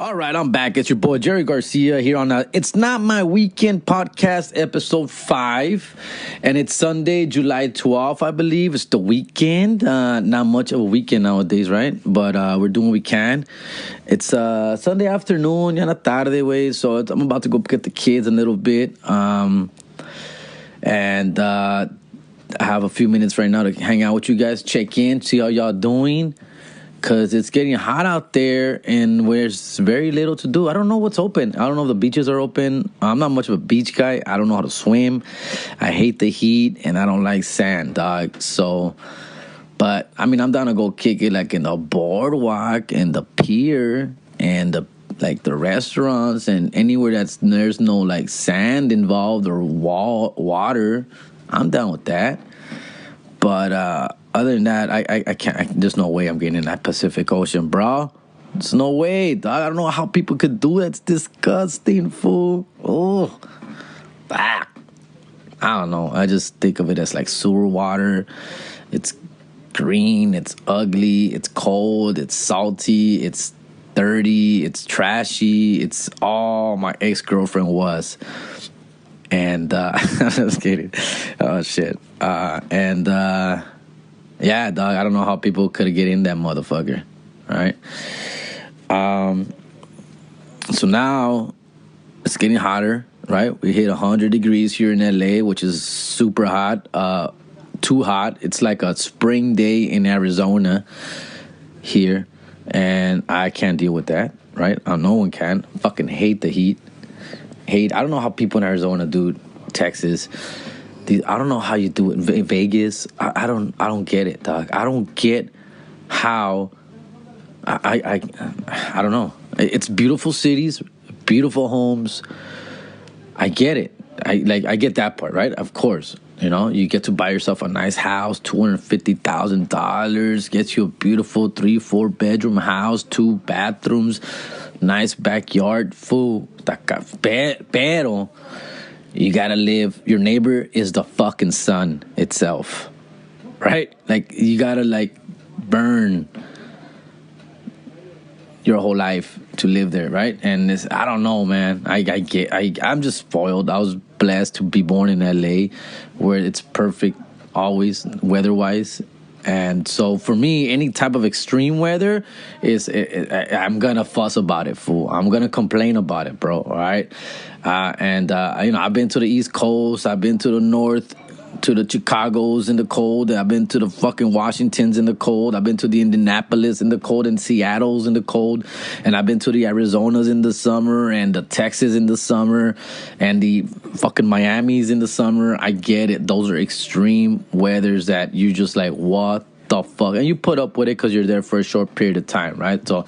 All right, I'm back. It's your boy Jerry Garcia here on It's Not My Weekend podcast, episode 5. And it's Sunday, July 12th, I believe. It's the weekend. Not much of a weekend nowadays, right? But we're doing what we can. It's Sunday afternoon, ya na tarde, way. So I'm about to go get the kids a little bit. I have a few minutes right now to hang out with you guys, check in, see how y'all doing. Because it's getting hot out there and there's very little to do. I don't know what's open. I don't know if the beaches are open. I'm not much of a beach guy. I don't know how to swim. I hate the heat and I don't like sand, dog. So, but I mean, I'm down to go kick it like in the boardwalk and the pier and the restaurants and anywhere there's no like sand involved or water. I'm down with that. But other than that, I can't. There's no way I'm getting in that Pacific Ocean, bro. There's no way, dog. I don't know how people could do it. It's disgusting, fool. Oh, I don't know. I just think of it as like sewer water. It's green. It's ugly. It's cold. It's salty. It's dirty. It's trashy. It's all my ex-girlfriend was. And I'm just kidding. Oh shit. Yeah, dog. I don't know how people could get in that motherfucker. All right. So now it's getting hotter, right? We hit 100 degrees here in LA, which is super hot. Too hot. It's like a spring day in Arizona here, and I can't deal with that, right? No one can. Fucking hate the heat. I don't know how people in Arizona do Texas. I don't know how you do it in Vegas. I don't get it, dog. I don't get how. I don't know. It's beautiful cities, beautiful homes. I get it. I get that part, right? Of course, you get to buy yourself a nice house, $250,000, gets you a beautiful 3-4 bedroom house, 2 bathrooms, nice backyard, food. Pero you gotta live. Your neighbor is the fucking sun itself, right? Like you gotta burn your whole life to live there, right? And I don't know, man. I'm just spoiled. I was blessed to be born in LA, where it's perfect always weather-wise. And so for me, any type of extreme weather I'm gonna fuss about it, fool. I'm gonna complain about it, bro. All right. I've been to the East Coast. I've been to the North, to the Chicagos in the cold. I've been to the fucking Washingtons in the cold. I've been to the Indianapolis in the cold and Seattle's in the cold. And I've been to the Arizonas in the summer and the Texas in the summer and the fucking Miami's in the summer. I get it. Those are extreme weathers that you just like, what the fuck? And you put up with it because you're there for a short period of time, right? So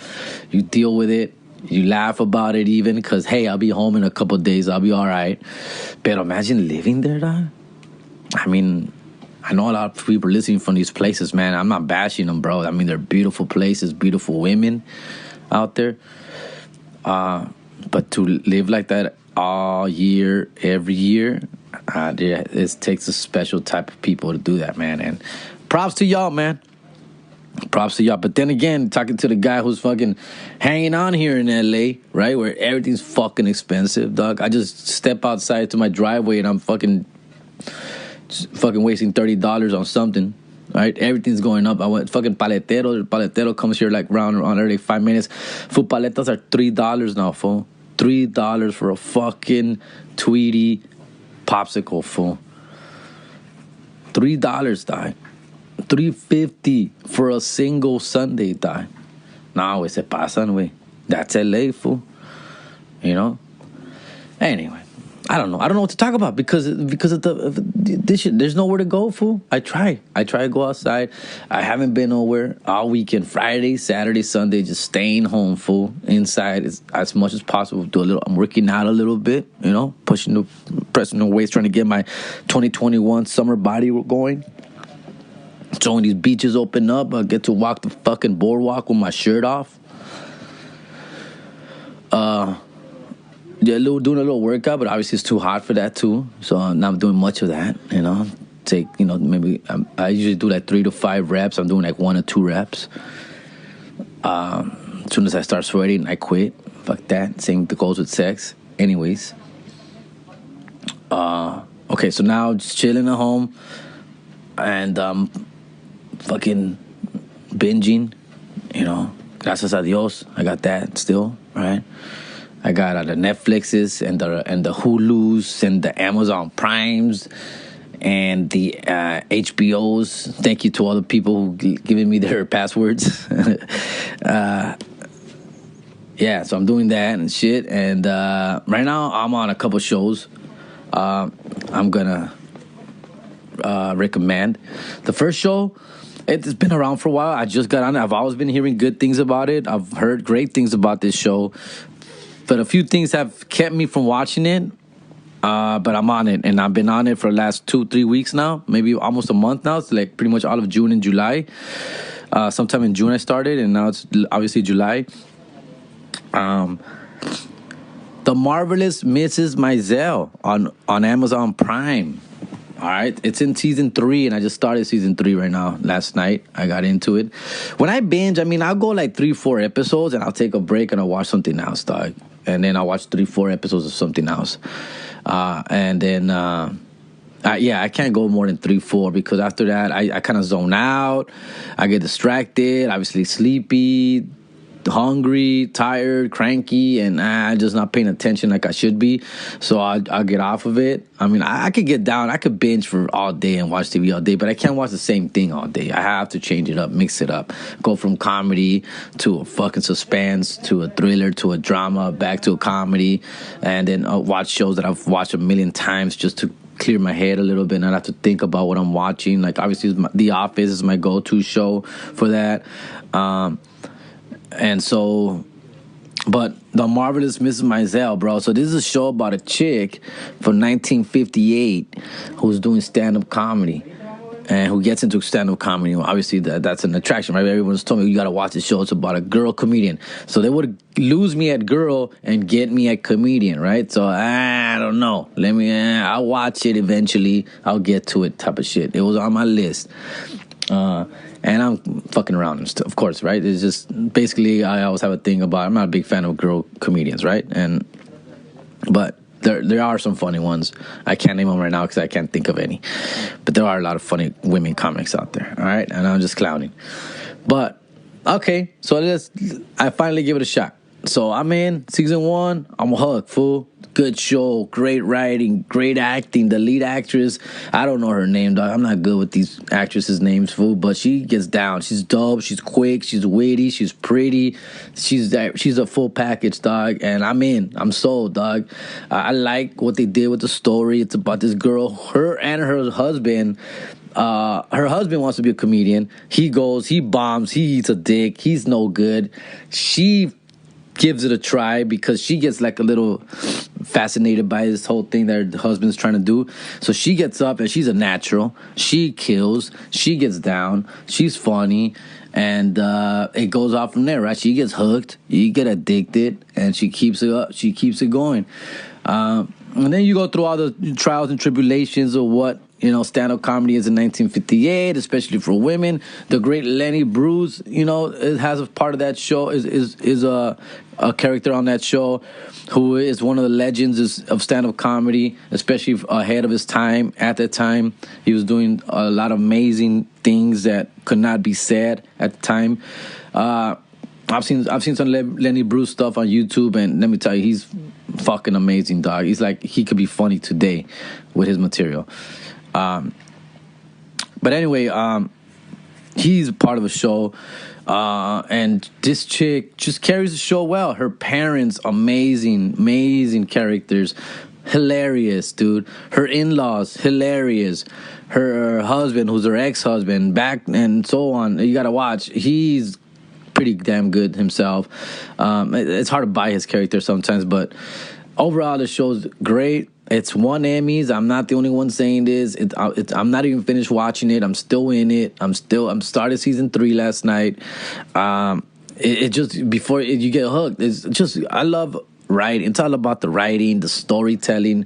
you deal with it. You laugh about it even because, hey, I'll be home in a couple of days. I'll be all right. But imagine living there, dog. I mean, I know a lot of people listening from these places, man. I'm not bashing them, bro. I mean, they're beautiful places, beautiful women out there. But to live like that all year, every year, it takes a special type of people to do that, man. And props to y'all, man. Props to y'all. But then again, talking to the guy who's fucking hanging on here in LA, right, where everything's fucking expensive, dog. I just step outside to my driveway and I'm fucking wasting $30 on something, right? Everything's going up. I went fucking paletero. The paletero comes here like around every 5 minutes. Food paletas are $3 now, fool. $3 for a fucking Tweety popsicle, fool. $3, dog. $3.50 for a single sundae, dog. Nah, we se pasan, we. That's LA, fool. Anyway. I don't know what to talk about because of this shit. There's nowhere to go, fool. I try to go outside. I haven't been nowhere all weekend. Friday, Saturday, Sunday, just staying home, fool. Inside as much as possible. I'm working out a little bit, pressing the weights, trying to get my 2021 summer body going. So when these beaches open up, I get to walk the fucking boardwalk with my shirt off. Doing a little workout, but obviously it's too hot for that too. So I'm not doing much of that, maybe I usually do like 3 to 5 reps. I'm doing like 1 or 2 reps. As soon as I start sweating, I quit. Fuck that. Same goes with sex. Anyways. Okay, so now just chilling at home and fucking binging, gracias a Dios, I got that still, right? I got the Netflixes and the Hulus and the Amazon Primes and the HBOs. Thank you to all the people who given me their passwords. Yeah, so I'm doing that and shit. And right now I'm on a couple shows. I'm gonna recommend. The first show, it's been around for a while. I just got on it. I've always been hearing good things about it. I've heard great things about this show, but a few things have kept me from watching it. But I'm on it, and I've been on it for the last 2-3 weeks now, maybe almost a month now. It's like pretty much all of June and July. Sometime in June I started, and now it's obviously July. The Marvelous Mrs. Maisel on Amazon Prime. All right, it's in season 3, and I just started season 3 right now. Last night, I got into it. When I binge, I'll go like 3-4 episodes, and I'll take a break, and I'll watch something else, dog. And then I'll watch 3-4 episodes of something else. And then, I can't go more than 3-4, because after that, I kind of zone out. I get distracted, obviously sleepy, hungry, tired, cranky, and I'm just not paying attention like I should be. So I'll get off of it. I could get down. I could binge for all day and watch TV all day, but I can't watch the same thing all day. I have to change it up, mix it up. Go from comedy to a fucking suspense to a thriller to a drama, back to a comedy, and then watch shows that I've watched a million times just to clear my head a little bit and not have to think about what I'm watching. Like, obviously, The Office is my go-to show for that. And so, but The Marvelous Mrs. Maisel, bro. So this is a show about a chick from 1958 who's doing stand-up comedy and who gets into stand-up comedy. Well, obviously, that's an attraction, right? Everyone's told me, you got to watch this show. It's about a girl comedian. So they would lose me at girl and get me at comedian, right? So I don't know. I'll watch it eventually. I'll get to it type of shit. It was on my list. And I'm fucking around and stuff, of course, right? It's just basically I always have a thing about, I'm not a big fan of girl comedians, right? But there are some funny ones. I can't name them right now because I can't think of any. But there are a lot of funny women comics out there, all right? And I'm just clowning. But, okay, so I finally give it a shot. So I'm in season 1. I'm hooked, fool. Good show, great writing, great acting. The lead actress, I don't know her name, dog. I'm not good with these actresses' names, fool. But she gets down. She's dope. She's quick. She's witty. She's pretty. She's a full package, dog. And I'm in. I'm sold, dog. I like what they did with the story. It's about this girl, her and her husband. Her husband wants to be a comedian. He goes, he bombs, he eats a dick. He's no good. She gives it a try because she gets like a little fascinated by this whole thing that her husband's trying to do. So she gets up and she's a natural. She kills. She gets down. She's funny. And it goes off from there, right? She gets hooked. You get addicted. And she keeps it up. She keeps it going. And then you go through all the trials and tribulations of what, stand-up comedy is in 1958, especially for women. The great Lenny Bruce, it has a part of that show, is a character on that show who is one of the legends of stand-up comedy, especially ahead of his time. At that time, he was doing a lot of amazing things that could not be said at the time. I've seen some Lenny Bruce stuff on YouTube, and let me tell you, he's fucking amazing, dog. He's like, he could be funny today with his material. But anyway, he's part of a show, and this chick just carries the show well. Her parents, amazing characters, hilarious, dude. Her in-laws, hilarious. Her husband, who's her ex-husband, back and so on. You gotta watch. He's pretty damn good himself. It's hard to buy his character sometimes, but overall the show's great. It's won Emmys. I'm not the only one saying this. I'm not even finished watching it. I'm still in it. I'm started season 3 last night. It just, before you get hooked, it's just, I love writing. It's all about the writing, the storytelling.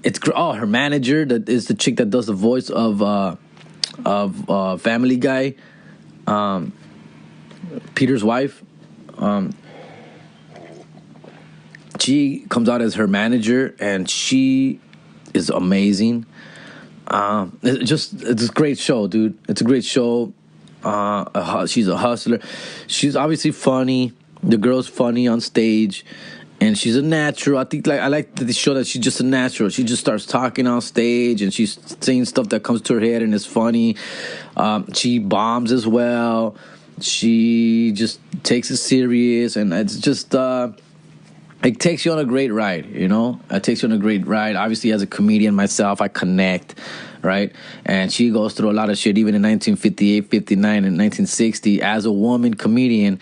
Her manager, that is the chick that does the voice of Family Guy, Peter's wife. She comes out as her manager, and she is amazing. It's a great show, dude. It's a great show. She's a hustler. She's obviously funny. The girl's funny on stage, and she's a natural. I think I like the show that she's just a natural. She just starts talking on stage, and she's saying stuff that comes to her head, and it's funny. She bombs as well. She just takes it serious, and it's just. It takes you on a great ride, you know? It takes you on a great ride. Obviously, as a comedian myself, I connect, right? And she goes through a lot of shit, even in 1958, 59, and 1960. As a woman comedian,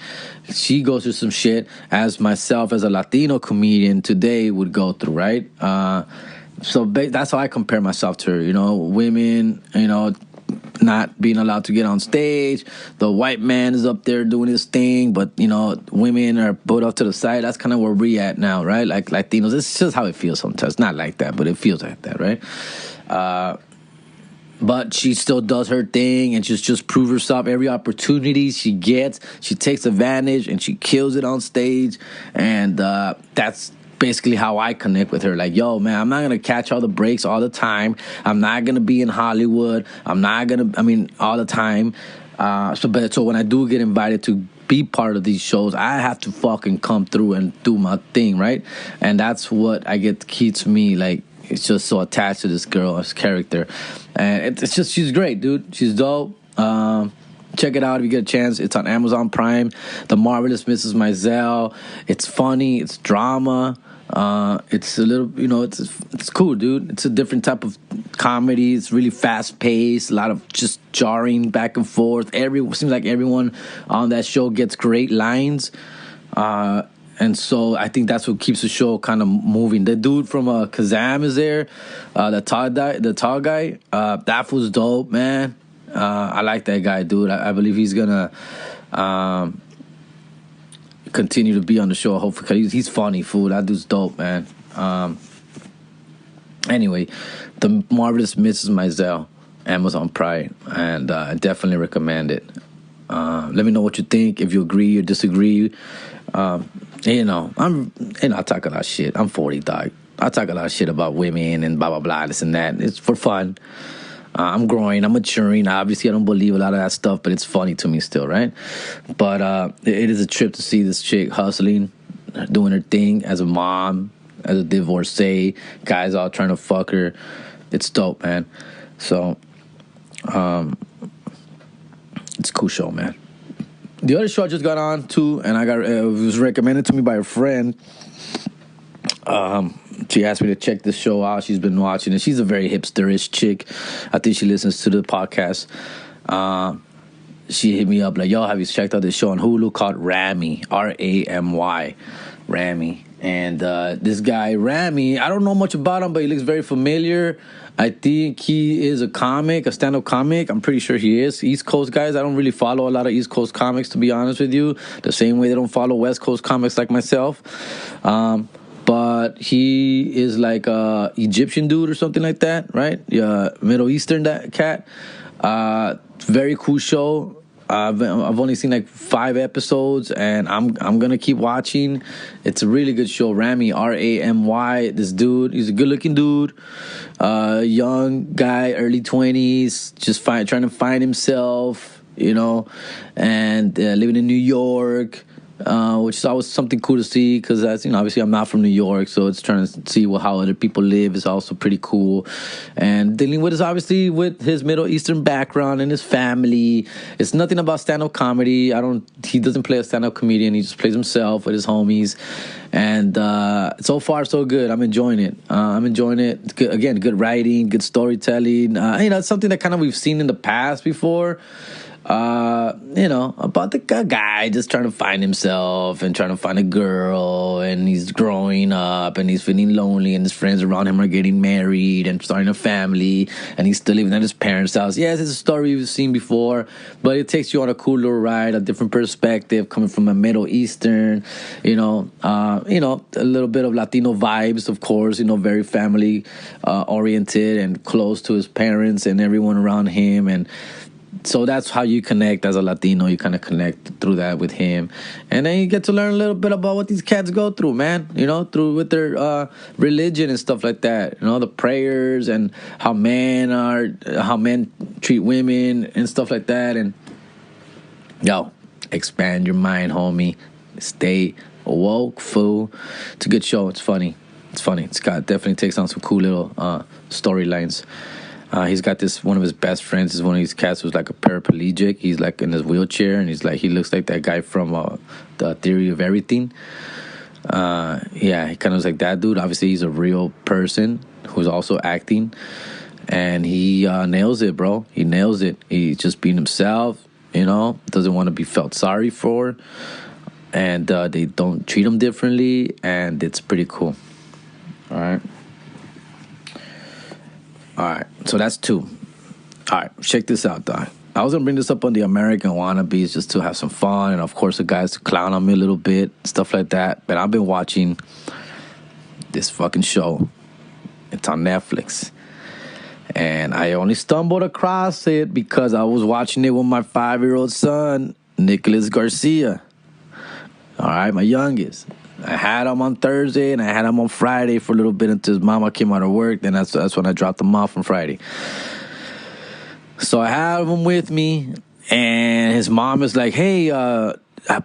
she goes through some shit as myself, as a Latino comedian today, would go through, right? So that's how I compare myself to her, you know? Women, you know, not being allowed to get on stage. The white man is up there doing his thing, but, you know, women are put off to the side. That's kind of where we at now, right? Like Latinos, it's just how it feels sometimes. Not like that, but it feels like that, right? But she still does her thing, and just proves herself every opportunity she gets. She takes advantage, and she kills it on stage, and that's basically how I connect with her. Like, yo, man, I'm not gonna catch all the breaks all the time. I'm not gonna be in Hollywood. All the time. So when I do get invited to be part of these shows, I have to fucking come through and do my thing, right? And that's what keeps me, like, it's just so attached to this girl, this character. And it's just, she's great, dude. She's dope. Check it out if you get a chance. It's on Amazon Prime. The Marvelous Mrs. Maisel. It's funny. It's drama. It's a little, you know, it's cool, dude. It's a different type of comedy. It's really fast paced. A lot of just jarring back and forth. Seems like everyone on that show gets great lines. And so I think that's what keeps the show kind of moving. The dude from Kazam is there. The tall guy. That was dope, man. I like that guy, dude. I believe he's gonna continue to be on the show, hopefully, because he's funny, fool. That dude's dope, man. Anyway, The Marvelous Mrs. Maisel, Amazon Prime, and I definitely recommend it. Let me know what you think, if you agree or disagree. I talk a lot of shit. I'm 40, dog. I talk a lot of shit about women and blah, blah, blah, this and that. It's for fun. I'm growing, I'm maturing. Obviously, I don't believe a lot of that stuff, but it's funny to me still, right? But it is a trip to see this chick hustling, doing her thing as a mom, as a divorcee, guys all trying to fuck her. It's dope, man. So, it's a cool show, man. The other show I just got on to, and it was recommended to me by a friend. She asked me to check this show out. She's been watching it. She's a very hipsterish chick. I think she listens to the podcast. She hit me up like, yo, have you checked out this show on Hulu called Ramy? Ramy. Ramy. And this guy, Ramy, I don't know much about him, but he looks very familiar. I think he is a stand-up comic. I'm pretty sure he is. East Coast guys, I don't really follow a lot of East Coast comics, to be honest with you. The same way they don't follow West Coast comics like myself. But he is like a Egyptian dude or something like that, right? Yeah, Middle Eastern, that cat. Very cool show. I've only seen like 5 episodes, and I'm gonna keep watching. It's a really good show. Ramy, Ramy. This dude, he's a good-looking dude, young guy, early 20s, just trying to find himself, you know, and living in New York. Which is always something cool to see, because that's, you know, obviously I'm not from New York, so it's trying to see how other people live is also pretty cool. And dealing with his Middle Eastern background and his family. It's nothing about stand-up comedy. He doesn't play a stand-up comedian. He just plays himself with his homies. And so far so good. I'm enjoying it. It's good, again, good writing, good storytelling. It's something that kind of we've seen in the past before. About the guy just trying to find himself and trying to find a girl, and he's growing up and he's feeling lonely, and his friends around him are getting married and starting a family, and he's still living at his parents' house. Yes, it's a story we've seen before, but it takes you on a cool little ride, a different perspective coming from a Middle Eastern, a little bit of Latino vibes, of course, very family oriented and close to his parents and everyone around him. And So that's how you connect as a Latino. You kind of connect through that with him, and then you get to learn a little bit about what these cats go through, man. You know, through with their religion and stuff like that. You know, the prayers and how men treat women and stuff like that. And yo, expand your mind, homie. Stay woke, fool. It's a good show. It's funny. It's got definitely takes on some cool little storylines. He's got one of his best friends is one of these cats who's like a paraplegic. He's like in his wheelchair, and he looks like that guy from The Theory of Everything. Yeah, he kind of looks like that dude. Obviously, he's a real person who's also acting, and he nails it, bro. He nails it. He's just being himself, you know, doesn't want to be felt sorry for, and they don't treat him differently, and it's pretty cool. All right, so that's 2. All right, check this out, dog. I was going to bring this up on the American Wannabes just to have some fun, and of course the guys to clown on me a little bit, stuff like that. But I've been watching this fucking show. It's on Netflix. And I only stumbled across it because I was watching it with my 5-year-old son, Nicholas Garcia. All right, my youngest. I had him on Thursday and I had him on Friday for a little bit until his mama came out of work. Then that's when I dropped him off on Friday. So I have him with me, and his mom is like, hey, I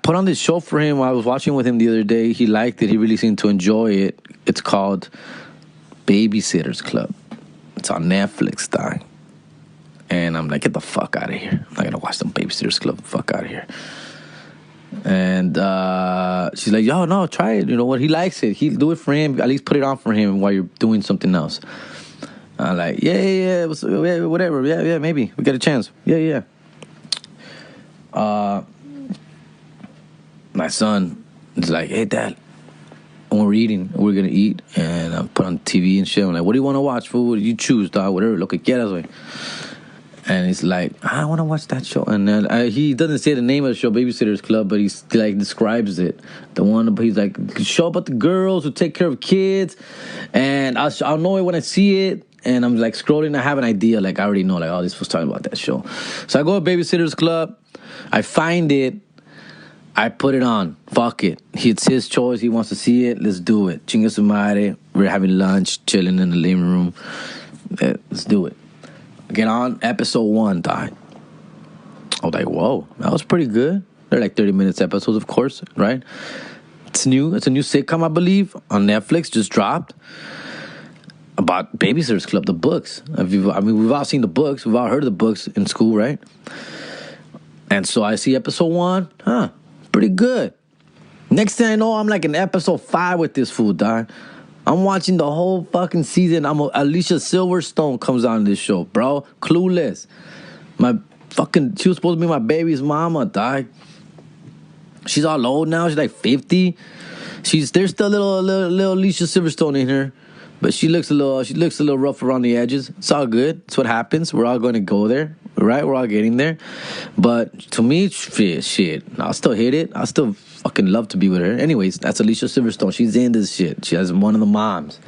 put on this show for him. I was watching with him the other day. He liked it. He really seemed to enjoy it. It's called Babysitter's Club. It's on Netflix, dog. And I'm like, get the fuck out of here. I'm not going to watch some Babysitter's Club. Fuck out of here. And she's like, yo, no, try it. You know what? He likes it. He'll do it for him. At least put it on for him while you're doing something else. I'm like, yeah, whatever. Yeah, maybe. We got a chance. Yeah. My son is like, hey, Dad, when we're eating, we're going to eat. And I put on TV and shit. I'm like, what do you want to watch, fool? You choose, dog. Whatever. Lo que quieras, güey. And he's like, I want to watch that show. And then he doesn't say the name of the show, Babysitter's Club, but he like describes it. The one, he's like, show about the girls who take care of kids. And I'll know it when I see it. And I'm like scrolling. I have an idea. Like I already know. Like, oh, this was talking about that show. So I go to Babysitter's Club. I find it. I put it on. Fuck it. It's his choice. He wants to see it. Let's do it. Chinga su madre. We're having lunch, chilling in the living room. Let's do it. Get on episode 1, dog. I was like, whoa, that was pretty good. They're like 30 minutes episodes, of course, right? It's new. It's a new sitcom, I believe, on Netflix. Just dropped about Babysitter's Club, the books. We've all seen the books. We've all heard of the books in school, right? And so I see episode 1. Pretty good. Next thing I know, I'm like in episode 5 with this fool, dog. I'm watching the whole fucking season. Alicia Silverstone comes on this show, bro. Clueless. She was supposed to be my baby's mama, dog. She's all old now. She's like 50. There's still little Alicia Silverstone in her, but she looks a little rough around the edges. It's all good. It's what happens. We're all going to go there, right? We're all getting there. But to me, shit. I'll still hit it. I'll still fucking love to be with her. Anyways, that's Alicia Silverstone. She's in this shit. She has one of the moms.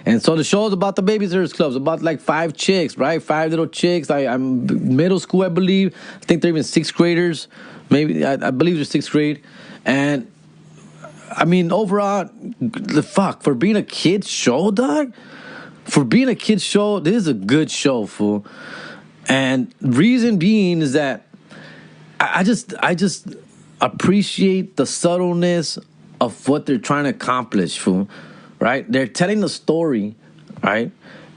And so the show is about the Babysitter's Club. It's about like 5 chicks, right? 5 little chicks. I'm middle school, I believe. I think they're even 6th graders. Maybe, I believe they're 6th grade. And, I mean, overall, for being a kid's show, dog, this is a good show, fool. And reason being is that I just appreciate the subtleness of what they're trying to accomplish, fool. Right? They're telling a story, right?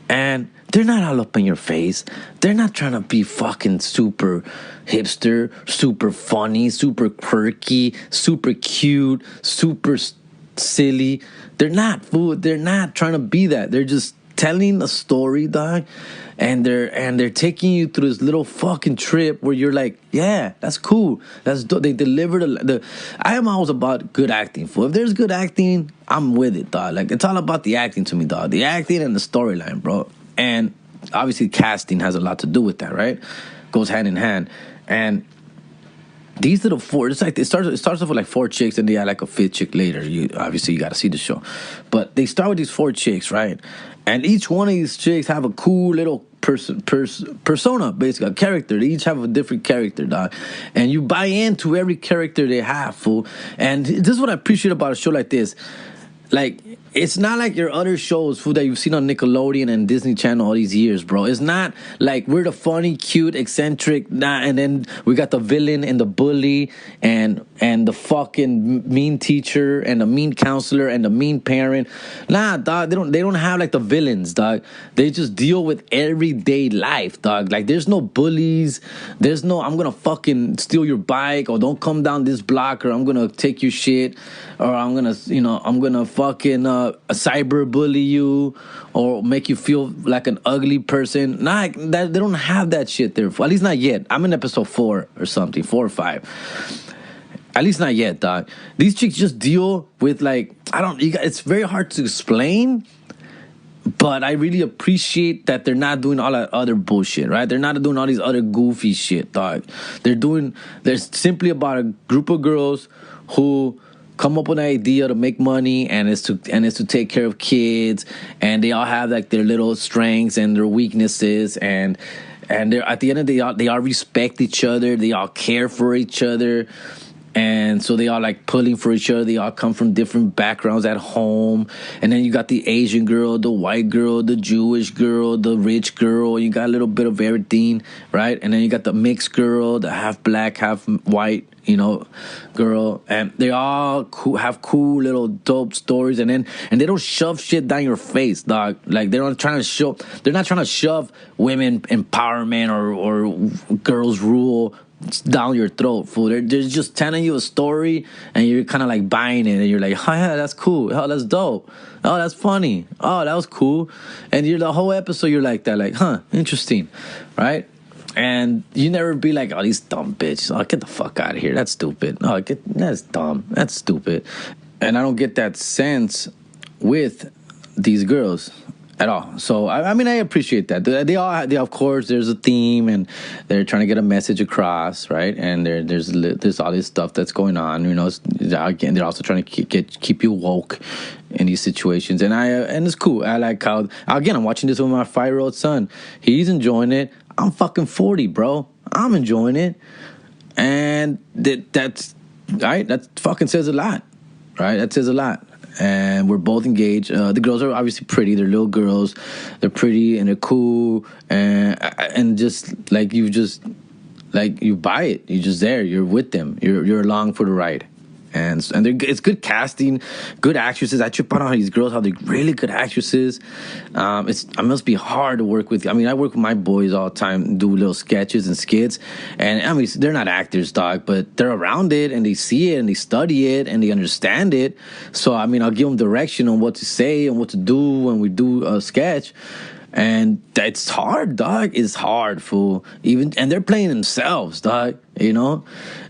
And they're not all up in your face. They're not trying to be fucking super hipster, super funny, super quirky, super cute, super silly. They're not, fool. They're not trying to be that. They're just telling a story, dog. And they're taking you through this little fucking trip where you're like, yeah, that's cool. They delivered I am always about good acting. If there's good acting, I'm with it, dog. Like, it's all about the acting to me, dog. The acting and the storyline, bro. And obviously casting has a lot to do with that, right? Goes hand in hand. And these are the 4. It's like it starts off with like 4 chicks, and they add like a 5th chick later. You got to see the show, but they start with these 4 chicks, right? And each one of these chicks have a cool little persona, basically a character. They each have a different character, dog, and you buy into every character they have, fool. And this is what I appreciate about a show like this. Like, it's not like your other shows, fool, that you've seen on Nickelodeon and Disney Channel all these years, bro. It's not like we're the funny, cute, eccentric, and then we got the villain and the bully and the fucking mean teacher and the mean counselor and the mean parent. Nah, dog, they don't have like the villains, dog. They just deal with everyday life, dog. Like, there's no bullies. There's no, I'm gonna fucking steal your bike, or don't come down this block, or I'm gonna take your shit, or I'm gonna fucking cyber bully you, or make you feel like an ugly person. Nah, they don't have that shit there. At least not yet. I'm in episode 4 or something, 4 or 5. At least not yet, dog. These chicks just deal with, like, it's very hard to explain, but I really appreciate that they're not doing all that other bullshit, right? They're not doing all these other goofy shit, dog. They're simply about a group of girls who come up with an idea to make money, and it's to take care of kids, and they all have like their little strengths and their weaknesses, and they're, at the end of the day, they all respect each other, they all care for each other, and so they all like pulling for each other. They all come from different backgrounds at home, and then you got the Asian girl, the white girl, the Jewish girl, the rich girl. You got a little bit of everything, right? And then you got the mixed girl, the half black, half white, girl, and they all have cool little dope stories, and they don't shove shit down your face, dog. Like, they're not trying to shove women empowerment or girls rule down your throat, fool. They're just telling you a story, and you're kind of like buying it, and you're like, oh yeah, that's cool, oh that's dope, oh that's funny, oh that was cool, and you're the whole episode you're like that, like, huh, interesting, right? And you never be like, oh, these dumb bitches. Oh, get the fuck out of here. That's stupid. Oh, that's dumb. That's stupid. And I don't get that sense with these girls at all. So, I mean, I appreciate that. They of course, there's a theme, and they're trying to get a message across, right? And there's all this stuff that's going on. Again, they're also trying to keep you woke in these situations. And it's cool. I like how, again, I'm watching this with my 5-year-old son. He's enjoying it. I'm fucking 40, bro. I'm enjoying it. And that's, right? That fucking says a lot, right? That says a lot. And we're both engaged. The girls are obviously pretty. They're little girls. They're pretty and they're cool. And just like you buy it. You're just there. You're with them. You're along for the ride. And it's good casting, good actresses. I trip out on these girls, how they're really good actresses. It must be hard to work with. I mean, I work with my boys all the time, do little sketches and skits. And I mean, they're not actors, dog, but they're around it, and they see it, and they study it, and they understand it. So, I mean, I'll give them direction on what to say and what to do when we do a sketch. And it's hard, dog. It's hard, fool. And they're playing themselves, dog,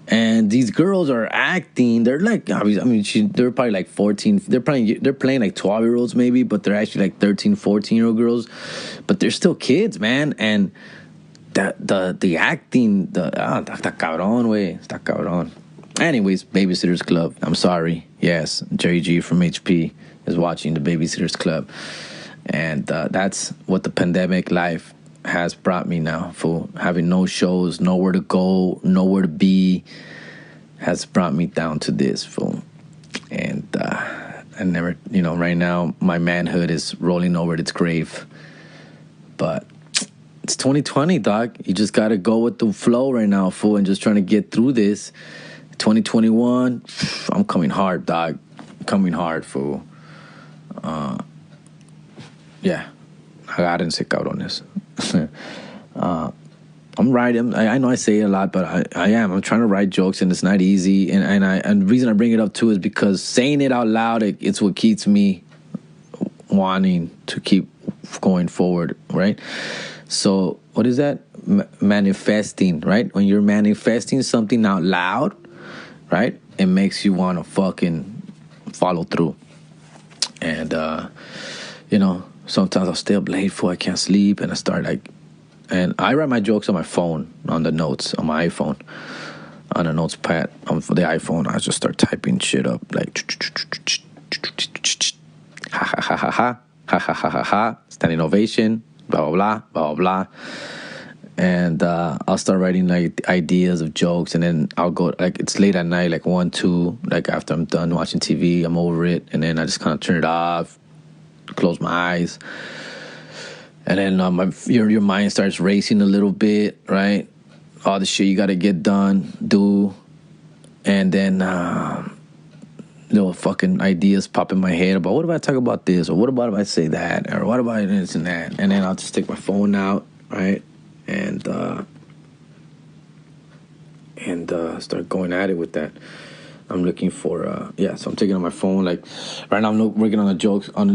And these girls are acting. They're like, I mean, they're probably like 14. They're playing like 12-year-olds maybe, but they're actually like 13, 14-year-old girls. But they're still kids, man. And the acting, está cabrón, güey. Está cabrón. Anyways, Babysitter's Club. I'm sorry. Yes, Jerry G from HP is watching the Babysitter's Club. And that's what the pandemic life has brought me now, for having no shows, nowhere to go, nowhere to be, has brought me down to this, fool. And I never, right now my manhood is rolling over its grave. But it's 2020, dog. You just gotta go with the flow right now, fool, and just trying to get through this. 2021, I'm coming hard, dog. Coming hard, fool. Yeah, agárrense, cabrones. I'm writing. I know I say it a lot, but I am. I'm trying to write jokes, and it's not easy. And the reason I bring it up too is because saying it out loud, it's what keeps me wanting to keep going forward, right? So what is that? Manifesting, right? When you're manifesting something out loud, right? It makes you want to fucking follow through. And sometimes I'll stay up late I can't sleep, and I start and I write my jokes on my phone, on the notes, on my iPhone, on a notes pad, on the iPhone. I just start typing shit up, like, ha ha ha ha ha, ha ha ha ha ha, standing ovation, blah, blah, blah, blah, blah. And I'll start writing like ideas of jokes, and then I'll go like it's late at night, like 1, 2, like after I'm done watching TV, I'm over it, and then I just kind of turn it off, close my eyes, and then your mind starts racing a little bit, right? All the shit you got to get done, do, and then little fucking ideas pop in my head about what if I talk about this, or what about if I say that, or what about this and that, and then I'll just take my phone out, right? And start going at it with that. I'm looking for so I'm taking on my phone, like right now I'm working on a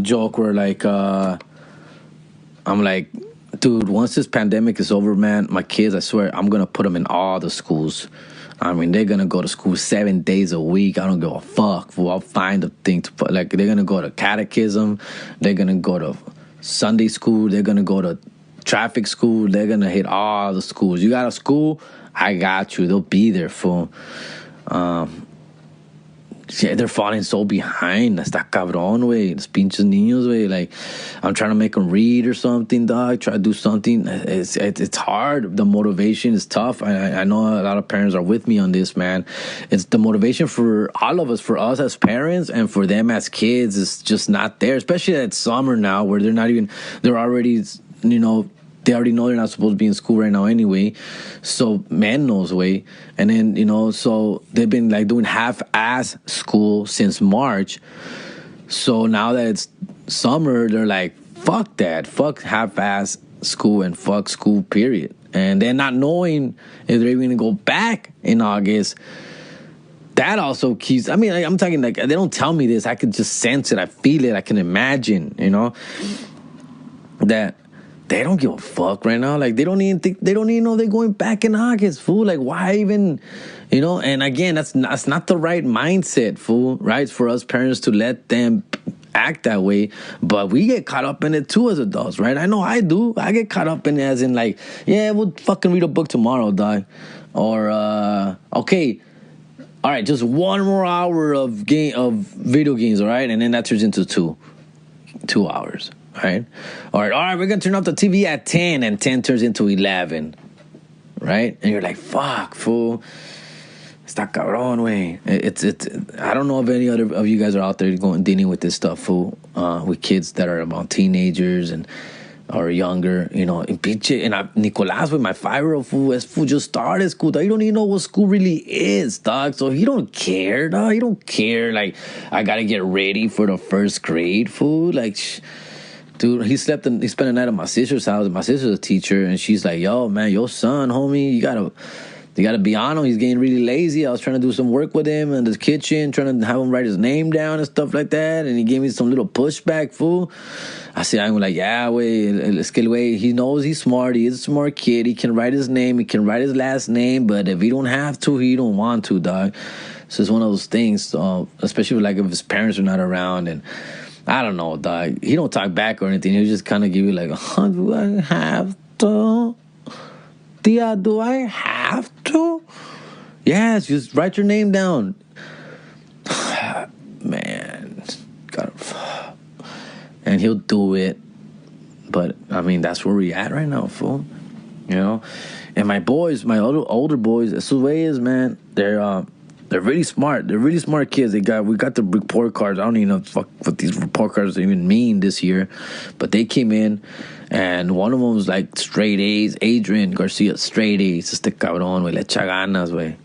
joke where like I'm like, dude, once this pandemic is over, man, my kids, I swear I'm gonna put them in all the schools. I mean, they're gonna go to school 7 days a week. I don't give a fuck, fool. I'll find a thing to put, like, they're gonna go to catechism, they're gonna go to Sunday school, they're gonna go to traffic school, they're gonna hit all the schools. You got a school, I got you. They'll be there, fool. Yeah, they're falling so behind. Está cabrón, wey. Los pinches niños, wey. Like, I'm trying to make them read or something, dog. Try to do something. It's hard. The motivation is tough. I know a lot of parents are with me on this, man. It's the motivation for all of us, for us as parents and for them as kids, is just not there. Especially at summer now, where they're already, they already know they're not supposed to be in school right now anyway. So man knows way. And then, so they've been like doing half-ass school since March. So now that it's summer, they're like, fuck that. Fuck half-ass school and fuck school, period. And they're not knowing if they're even going to go back in August. That also keeps, I mean, I'm talking like, they don't tell me this. I can just sense it. I feel it. I can imagine, that they don't give a fuck right now. Like, they don't even know they're going back in August, fool. Like, why even, and again, that's not the right mindset, fool, right? For us parents to let them act that way. But we get caught up in it too as adults, right? I know I do. I get caught up in it as in like, yeah, we'll fucking read a book tomorrow, dog. Or, okay, all right, just 1 more hour of video games, all right? And then that turns into 2 hours. Right? All right, we're going to turn off the TV at 10, and 10 turns into 11. Right? And you're like, fuck, fool. Está cabrón, way. It's I don't know if any other of you guys are out there dealing with this stuff, fool, with kids that are about teenagers or younger, and Nicolás, with my 5-year-old, fool just started school, dog. You don't even know what school really is, dog. So he don't care, dog. He don't care, like, I got to get ready for the first grade, fool. Like, dude, he spent the night at my sister's house. My sister's a teacher, and she's like, yo, man, your son, homie, you gotta be on him. He's getting really lazy. I was trying to do some work with him in the kitchen, trying to have him write his name down and stuff like that, and he gave me some little pushback, fool. I'm like, yeah, way, he knows he's smart. He is a smart kid. He can write his name. He can write his last name, but if he don't have to, he don't want to, dog. So it's one of those things, especially like if his parents are not around, and I don't know, dog. He don't talk back or anything. He'll just kind of give you like, do I have to? Tia, do I have to? Yes, just write your name down. Man, and he'll do it. But, I mean, that's where we at right now, fool. And my boys, my older boys, that's the way it is, man. They're really smart. They're really smart kids. We got the report cards. I don't even know what these report cards even mean this year. But they came in, and one of them was like straight A's. Adrian Garcia, straight A's. Este cabrón, güey. Le echa ganas, güey.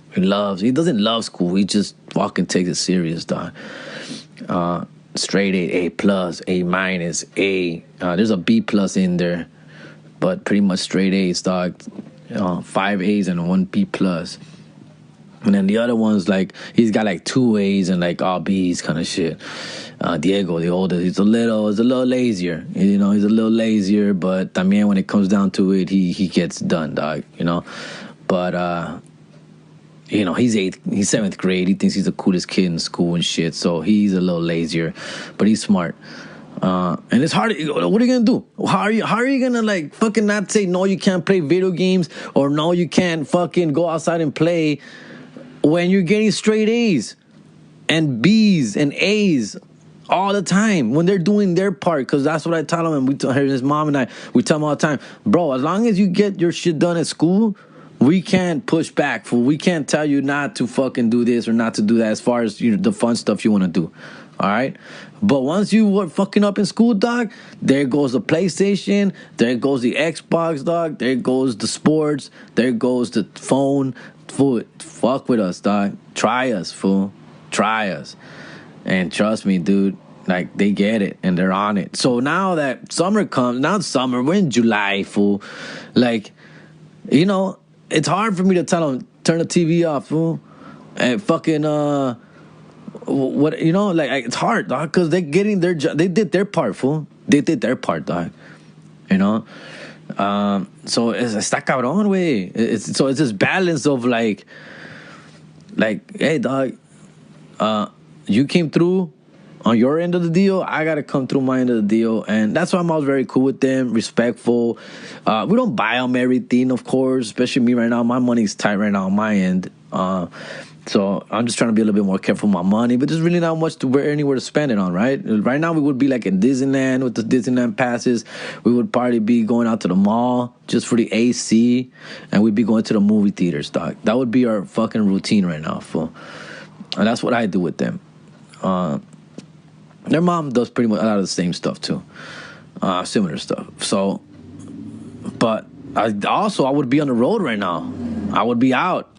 He doesn't love school. He just fucking takes it serious, dog. Straight A plus, A minus, A. There's a B plus in there. But pretty much straight A's, dog. 5 A's and 1 B plus. And then the other one's like, he's got like 2 A's and like all B's kind of shit. Diego, the oldest, he's a little lazier. He's a little lazier, but también when it comes down to it, he gets done, dog, But, he's 7th grade. He thinks he's the coolest kid in school and shit. So he's a little lazier, but he's smart. And it's hard. What are you gonna do? How are you gonna like fucking not say no? You can't play video games, or no, you can't fucking go outside and play when you're getting straight A's and B's and A's all the time when they're doing their part, because that's what I tell them. And we tell her, his mom and I, we tell them all the time, bro, as long as you get your shit done at school, we can't push back, fool. We can't tell you not to fucking do this or not to do that as far as, the fun stuff you want to do. All right? But once you were fucking up in school, dog, there goes the PlayStation, there goes the Xbox, dog, there goes the sports, there goes the phone. Fool, fuck with us, dog. Try us, fool. Try us. And trust me, dude, like, they get it and they're on it. So now that summer comes, now it's summer, we're in July, fool. Like, it's hard for me to tell them, turn the TV off, fool. And fucking, it's hard, dog, because they're getting their job. They did their part, fool. They did their part, dog. So está cabrón, güey. So it's this balance of like, hey, dog, you came through on your end of the deal, I gotta come through my end of the deal. And that's why I'm always very cool with them, respectful. We don't buy them everything, of course, especially me right now. My money's tight right now on my end. So I'm just trying to be a little bit more careful with my money, but there's really not much anywhere to spend it on, right? Right now we would be like in Disneyland with the Disneyland passes. We would probably be going out to the mall just for the AC, and we'd be going to the movie theaters, dog. That would be our fucking routine right now, fool. And that's what I do with them. Their mom does pretty much a lot of the same stuff too, similar stuff. So, but I would be on the road right now. I would be out,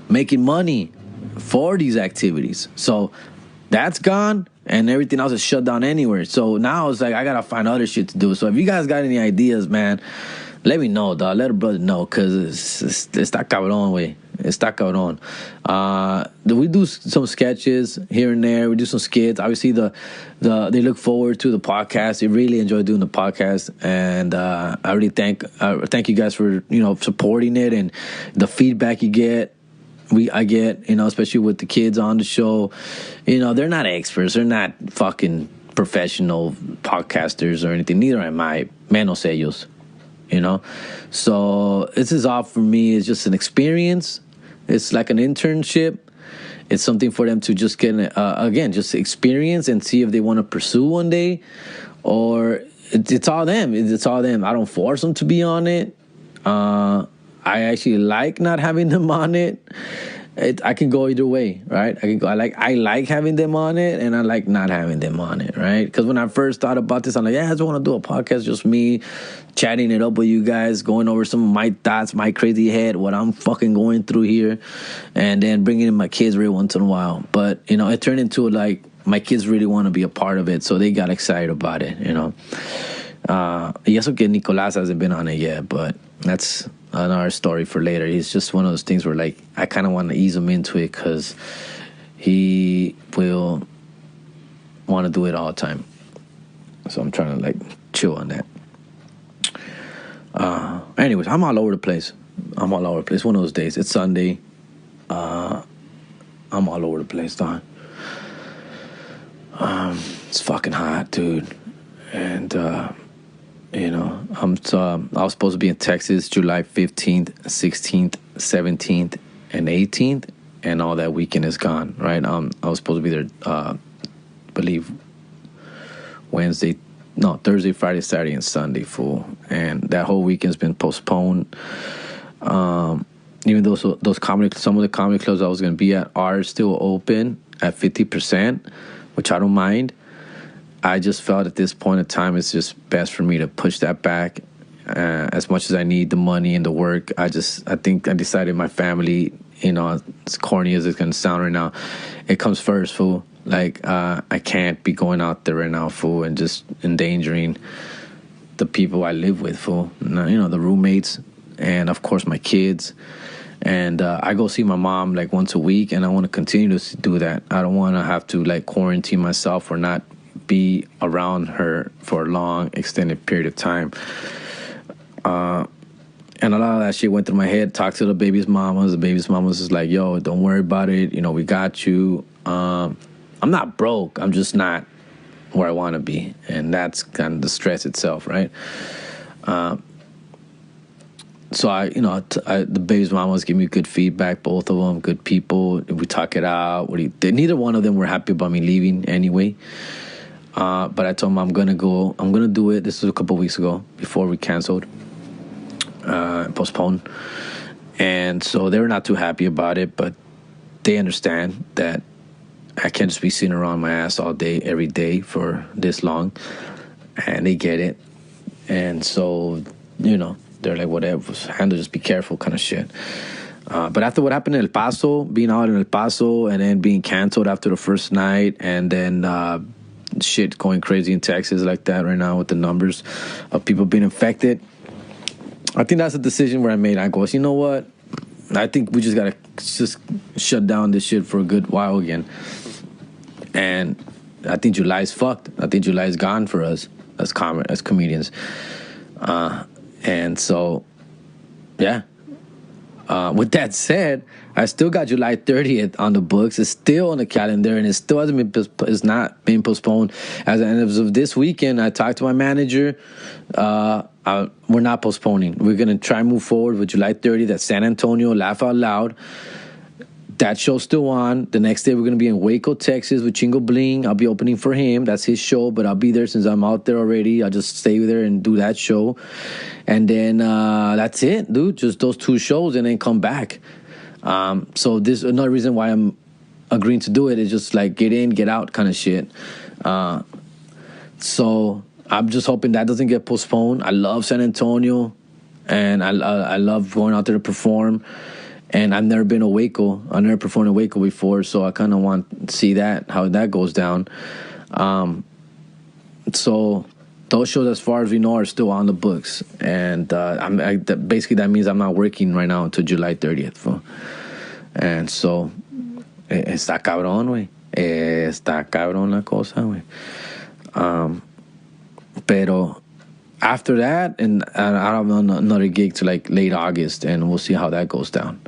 making money for these activities. So that's gone, and everything else is shut down anywhere. So now it's like I gotta find other shit to do. So if you guys got any ideas, man, let me know, dog. Let a brother know, because está cabrón, güey. Está cabrón. We do some sketches here and there. We do some skits. Obviously, they look forward to the podcast. They really enjoy doing the podcast, and I really thank you guys for supporting it and the feedback you get. I get, especially with the kids on the show. They're not experts. They're not fucking professional podcasters or anything. Neither am I. Menos ellos. So this is all for me. It's just an experience. It's like an internship. It's something for them to just get, just experience and see if they want to pursue one day. Or it's all them. It's all them. I don't force them to be on it. I actually like not having them on it. I can go either way, right? I like having them on it, and I like not having them on it, right? Because when I first thought about this, I'm like, I just want to do a podcast, just me chatting it up with you guys, going over some of my thoughts, my crazy head, what I'm fucking going through here, and then bringing in my kids every once in a while. But it turned into like my kids really want to be a part of it, so they got excited about it, Y eso que Nicolás hasn't been on it yet, but that's another story for later. It's just one of those things where, like, I kind of want to ease him into it because he will want to do it all the time. So I'm trying to, like, chill on that. Anyways, I'm all over the place. One of those days. It's Sunday. I'm all over the place, dog. It's fucking hot, dude. And, I was supposed to be in Texas July 15th, 16th, 17th, and 18th, and all that weekend is gone, right? I was supposed to be there, believe, Thursday, Friday, Saturday, and Sunday, fool. And that whole weekend's been postponed. Even though some of the comedy clubs I was going to be at are still open at 50%, which I don't mind. I just felt at this point in time it's just best for me to push that back. As much as I need the money and the work, I think I decided my family, as corny as it's going to sound right now, it comes first, fool. Like, I can't be going out there right now, fool, and just endangering the people I live with, fool. The roommates, and of course my kids. And I go see my mom like once a week, and I want to continue to do that. I don't want to have to like quarantine myself or not be around her for a long extended period of time. And a lot of that shit went through my head. Talked to the baby's mamas. The baby's mamas is like, yo, don't worry about it, we got you. I'm not broke, I'm just not where I want to be, and that's kind of the stress itself, right? So the baby's mom was giving me good feedback. Both of them, good people. We talk it out. Neither one of them were happy about me leaving anyway. But I told them I'm gonna go. I'm gonna do it. This was a couple weeks ago before we canceled, postponed, and so they were not too happy about it. But they understand that I can't just be sitting around my ass all day, every day for this long, and they get it. And so they're like, whatever, handle, just be careful, kind of shit. But after what happened in El Paso, being out in El Paso, and then being canceled after the first night, and then shit going crazy in Texas like that right now with the numbers of people being infected, I think that's a decision where I made. I go, you know what? I think we just gotta just shut down this shit for a good while again. And I think July's fucked. I think July's gone for us as comedians. And so, yeah. With that said, I still got July 30th on the books. It's still on the calendar, and it still hasn't been. It's not been postponed. As of this weekend, I talked to my manager. We're not postponing. We're gonna try and move forward with July 30th at San Antonio. Laugh Out Loud. That show's still on. The next day, we're going to be in Waco, Texas with Chingo Bling. I'll be opening for him. That's his show, but I'll be there since I'm out there already. I'll just stay there and do that show. And then that's it, dude. Just those two shows and then come back. So this is another reason why I'm agreeing to do it. Is just like get in, get out kind of shit. So I'm just hoping that doesn't get postponed. I love San Antonio, and I love going out there to perform. And I've never been to Waco. I've never performed in Waco before, so I kind of want to see how that goes down. So those shows, as far as we know, are still on the books. And basically that means I'm not working right now until July 30th. And so, está cabrón, güey. Está cabrón la cosa, güey. Pero after that, and I have another gig to like late August, and we'll see how that goes down.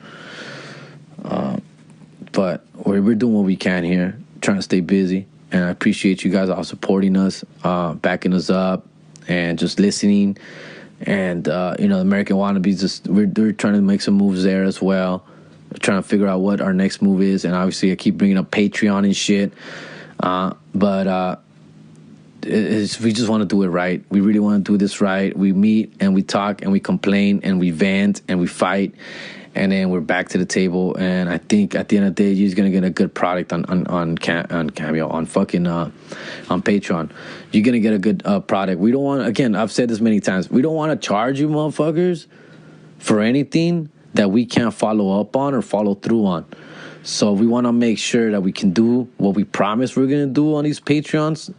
But we're doing what we can here, trying to stay busy, and I appreciate you guys all supporting us, backing us up, and just listening. And American Wannabes, we're trying to make some moves there as well. We're trying to figure out what our next move is, and obviously I keep bringing up Patreon and shit. But we just want to do it right. We really want to do this right. We meet and we talk and we complain and we vent and we fight, and then we're back to the table. And I think at the end of the day, you're gonna get a good product on Cameo, on fucking on Patreon. You're gonna get a good product. We don't want, again, I've said this many times, we don't want to charge you motherfuckers for anything that we can't follow up on or follow through on. So we want to make sure that we can do what we promise we're gonna do on these Patreons.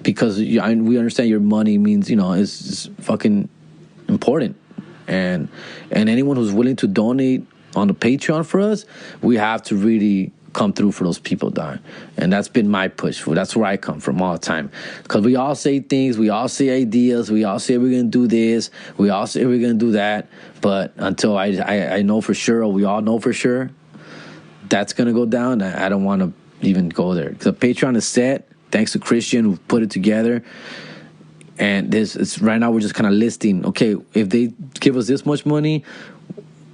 Because we understand your money means, is fucking important. And anyone who's willing to donate on the Patreon for us, we have to really come through for those people, dog. And that's been my push. That's where I come from all the time. Because we all say things, we all say ideas, we all say we're going to do this, we all say we're going to do that. But until I know for sure, or we all know for sure, that's going to go down, I don't want to even go there. Because the Patreon is set. Thanks to Christian who put it together. And right now we're just kind of listing, okay, if they give us this much money,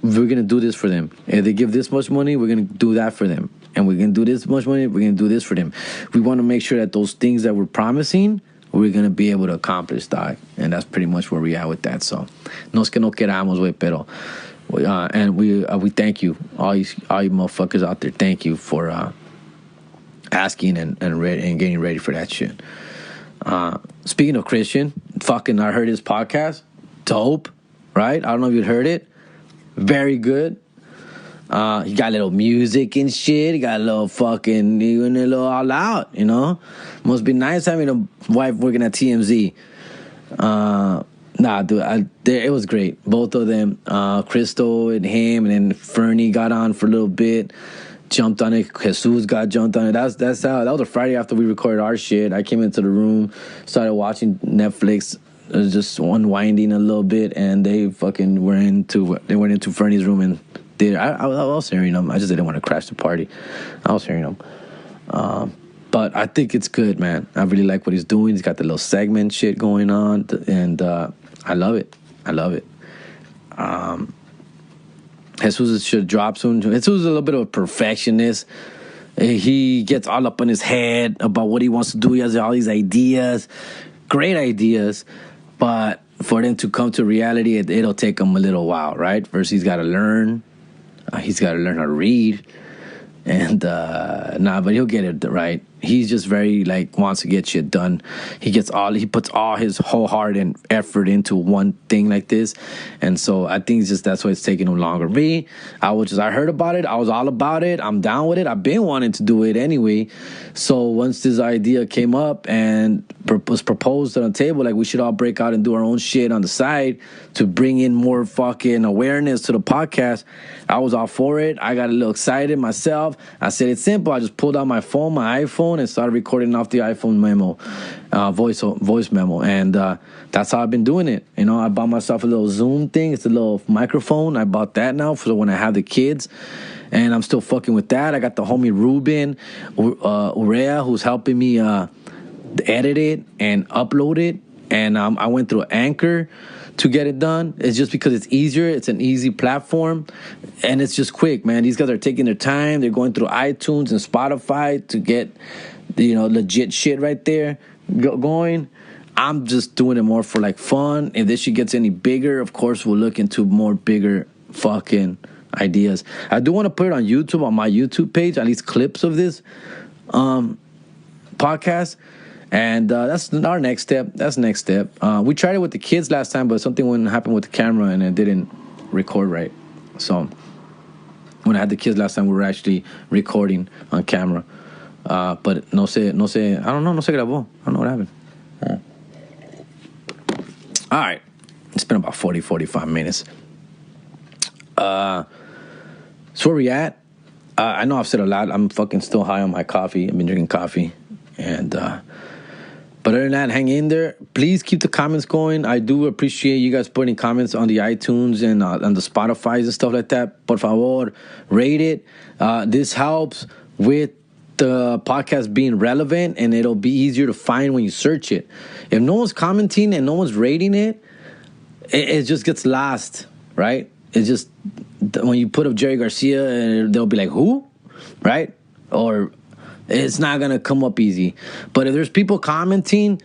we're going to do this for them. If they give this much money, we're going to do that for them. And we're going to do this much money, we're going to do this for them. We want to make sure that those things that we're promising, we're going to be able to accomplish, dog. And that's pretty much where we are with that. So, no es que no queramos, güey, pero... and we thank you, all you motherfuckers out there. Thank you for... asking and getting ready for that shit. Speaking of Christian, I heard his podcast. Dope, right? I don't know if you'd heard it. Very good. He got a little music and shit. He got a little fucking, even a little all out, Must be nice having a wife working at TMZ. Nah, dude, it was great. Both of them, Crystal and him, and then Fernie got on for a little bit. Jumped on it. Jesus got jumped on it. That was a Friday after we recorded our shit. I came into the room, started watching Netflix, just unwinding a little bit, and they fucking went into Fernie's room and did. I was hearing them. I just didn't want to crash the party. I was hearing them. But I think it's good, man. I really like what he's doing. He's got the little segment shit going on, and I love it. I love it. Jesus should drop soon. Jesus is a little bit of a perfectionist. He gets all up in his head about what he wants to do. He has all these ideas, great ideas, but for them to come to reality, it'll take him a little while, right? First, he's got to learn. He's got to learn how to read. And but he'll get it right. He's just very wants to get shit done. He puts all his whole heart and effort into one thing like this, and so I think that's why it's taking him longer. Me, I heard about it. I was all about it. I'm down with it. I've been wanting to do it anyway. So once this idea came up and was proposed on the table, we should all break out and do our own shit on the side to bring in more fucking awareness to the podcast, I was all for it. I got a little excited myself. I said it's simple. I just pulled out my phone, my iPhone, and started recording off the iPhone memo, voice memo, and that's how I've been doing it. I bought myself a little Zoom thing. It's a little microphone. I bought that now for when I have the kids, and I'm still fucking with that. I got the homie Ruben Urea who's helping me edit it and upload it, and I went through Anchor to get it done. It's just because it's easier. It's an easy platform, and it's just quick, man. These guys are taking their time. They're going through iTunes and Spotify to get, legit shit right there going. I'm just doing it more for fun. If this shit gets any bigger, of course, we'll look into more bigger fucking ideas. I do want to put it on YouTube, on my YouTube page, at least clips of this podcast. And that's our next step. That's the next step. We tried it with the kids last time, but something wouldn't happen with the camera, and it didn't record right. So when I had the kids last time, we were actually recording on camera. But no sé, I don't know, no se grabó. I don't know what happened. All right. It's been about 45 minutes. So where we at? I know I've said a lot. I'm fucking still high on my coffee. I've been drinking coffee. And but other than that, hang in there. Please keep the comments going. I do appreciate you guys putting comments on the iTunes and on the Spotify and stuff like that. Por favor, rate it. This helps with the podcast being relevant, and it'll be easier to find when you search it. If no one's commenting and no one's rating it, it just gets lost, right? It's just when you put up Jerry Garcia, they'll be like, who? Right? Or it's not going to come up easy. But if there's people commenting,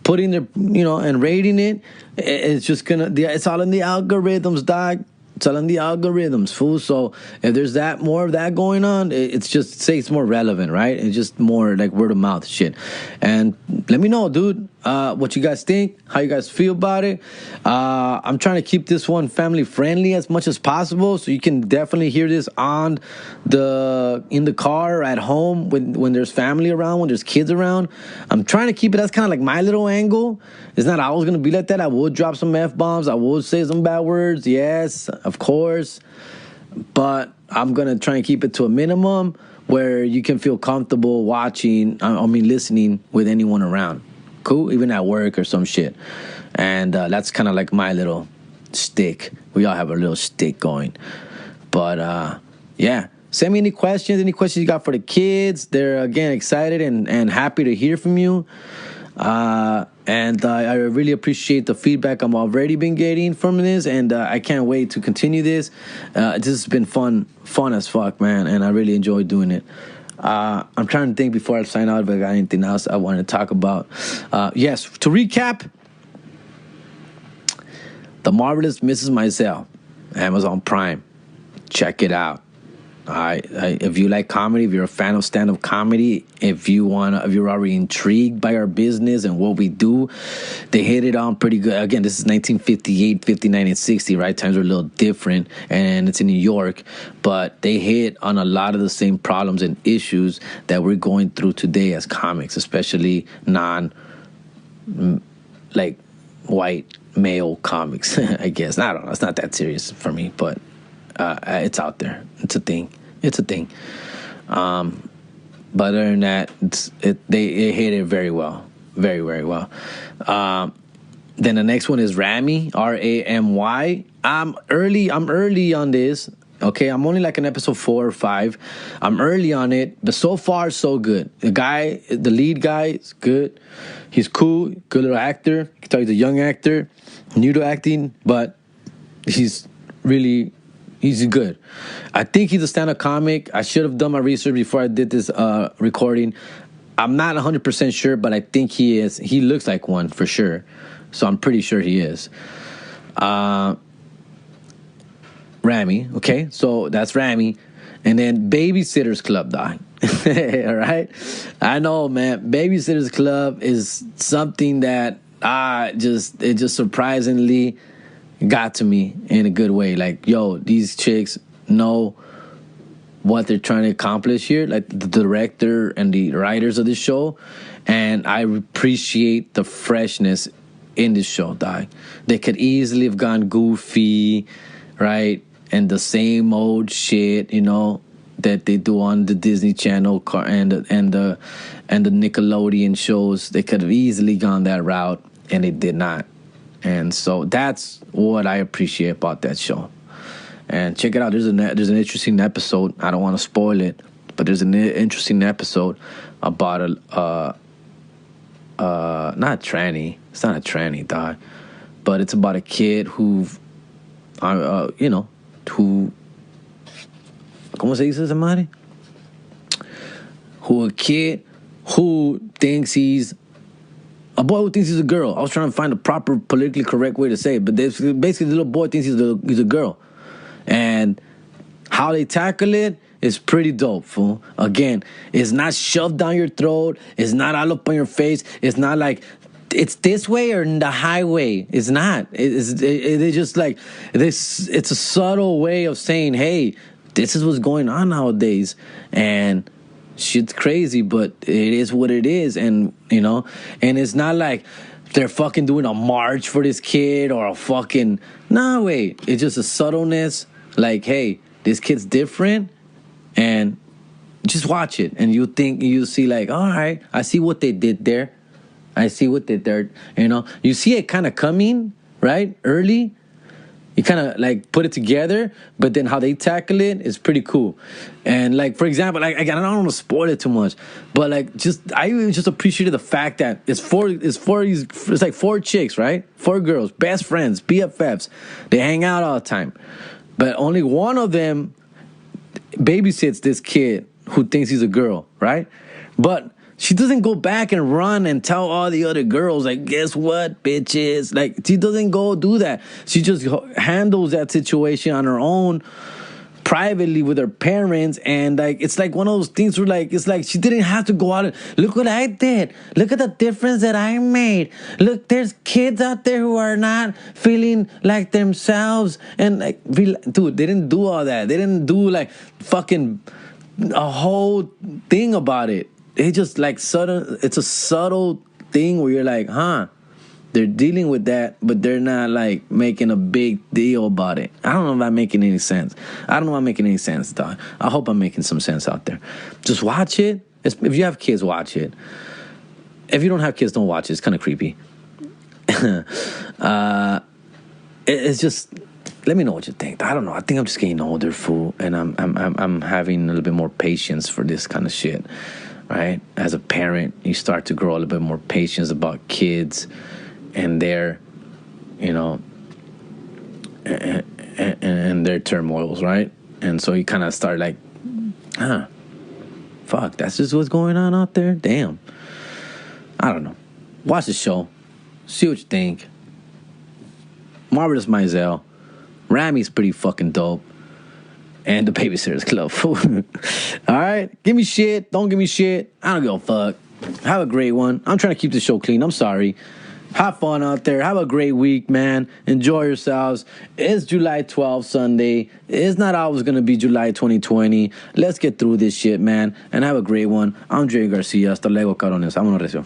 putting their, and rating it, it's just going to, it's all in the algorithms, dog. It's all in the algorithms, fool. So if there's more of that going on, it's just, say it's more relevant, right? It's just more word of mouth shit. And let me know, dude, what you guys think, how you guys feel about it. I'm trying to keep this one family friendly as much as possible, so you can definitely hear this in the car or at home when there's family around, when there's kids around. I'm trying to keep it. That's kind of my little angle. It's not always gonna be like that. I will drop some F-bombs. I will say some bad words. Yes, of course. But I'm gonna try and keep it to a minimum where you can feel comfortable listening with anyone around. Cool? Even at work or some shit. And that's kind of my little stick. We all have a little stick going. But, yeah. Send me any questions you got for the kids. They're, again, excited and happy to hear from you. And I really appreciate the feedback I'm already been getting from this, and I can't wait to continue this. This has been fun as fuck, man, and I really enjoy doing it. I'm trying to think before I sign out if I got anything else I want to talk about. Yes, to recap, The Marvelous Mrs. Maisel, Amazon Prime. Check it out. If you like comedy, if you're a fan of stand-up comedy, if you're already intrigued by our business and what we do, they hit it on pretty good. Again, this is 1958, 59, and 60, right? Times are a little different, and it's in New York, but they hit on a lot of the same problems and issues that we're going through today as comics, especially white male comics, I guess. I don't know. It's not that serious for me, but it's out there. It's a thing. But other than that, they hit it very well. Very, very well. Then the next one is Ramy, Ramy. I'm early on this. Okay, I'm only in episode 4 or 5. I'm early on it, but so far so good. The lead guy is good. He's cool, good little actor. You can tell he's a young actor, new to acting, but he's really, he's good. I think he's a stand-up comic. I should have done my research before I did this recording. I'm not 100% sure, but I think he is. He looks like one for sure. So I'm pretty sure he is. Rami, okay? So that's Rami. And then Babysitter's Club, dog. All right? I know, man. Babysitter's Club is something that it just surprisingly got to me in a good way. Like, yo, these chicks know what they're trying to accomplish here, like the director and the writers of the show. And I appreciate the freshness in this show, dog. They could easily have gone goofy, right? And the same old shit, you know, that they do on the Disney Channel and the Nickelodeon shows. They could have easily gone that route, and they did not. And so that's what I appreciate about that show. And check it out. There's an interesting episode. I don't want to spoil it, but there's an interesting episode about not a tranny. It's not a tranny, dog. But it's about a kid who, who, ¿cómo se dice esa madre? A kid who thinks he's a boy who thinks he's a girl. I was trying to find a proper politically correct way to say it, but basically the little boy thinks he's a girl. And how they tackle it is pretty dope, fool. Again, it's not shoved down your throat. It's not all up on your face. It's not like it's this way or the highway. It's not. It's just like this. It's a subtle way of saying, hey, this is what's going on nowadays. And shit's crazy, but it is what it is. And, you know, and it's not like they're fucking doing a march for this kid or a fucking... Nah, wait. It's just a subtleness. Like, hey, this kid's different, and just watch it, and you'll see like, all right, I see what they did there. I see what they did, you know. You see it kind of coming, right, early. You kind of like put it together, but then how they tackle it is pretty cool. And like, for example, like I don't want to spoil it too much, but like I just appreciated the fact that it's like 4 chicks, right? 4 girls, best friends, BFFs. They hang out all the time. But only one of them babysits this kid who thinks he's a girl, right? But she doesn't go back and run and tell all the other girls, like, guess what, bitches? Like, she doesn't go do that. She just handles that situation on her own, privately with her parents. And, like, it's like one of those things where, like, it's like she didn't have to go out and, look what I did. Look at the difference that I made. Look, there's kids out there who are not feeling like themselves. And, like, dude, they didn't do all that. They didn't do, like, fucking a whole thing about it. They just, like, it's a subtle thing where you're like, huh, they're dealing with that, but they're not, like, making a big deal about it. I don't know if I'm making any sense. I don't know if I'm making any sense, dog. I hope I'm making some sense out there. Just watch it. If you have kids, watch it. If you don't have kids, don't watch it. It's kind of creepy. It's just... Let me know what you think. I don't know. I think I'm just getting older, fool, and I'm having a little bit more patience for this kind of shit. Right? As a parent, you start to grow a little bit more patience about kids and their, you know, and their turmoils, right? And so you kind of start like, fuck, that's just what's going on out there? Damn. I don't know. Watch the show. See what you think. Marvelous Maisel. Rami's pretty fucking dope. And the Babysitter's Club. All right? Give me shit. Don't give me shit. I don't give a fuck. Have a great one. I'm trying to keep the show clean. I'm sorry. Have fun out there. Have a great week, man. Enjoy yourselves. It's July 12th, Sunday. It's not always going to be July 2020. Let's get through this shit, man. And have a great one. I'm Garcia. Hasta luego, cabrones. Vámonos, recio.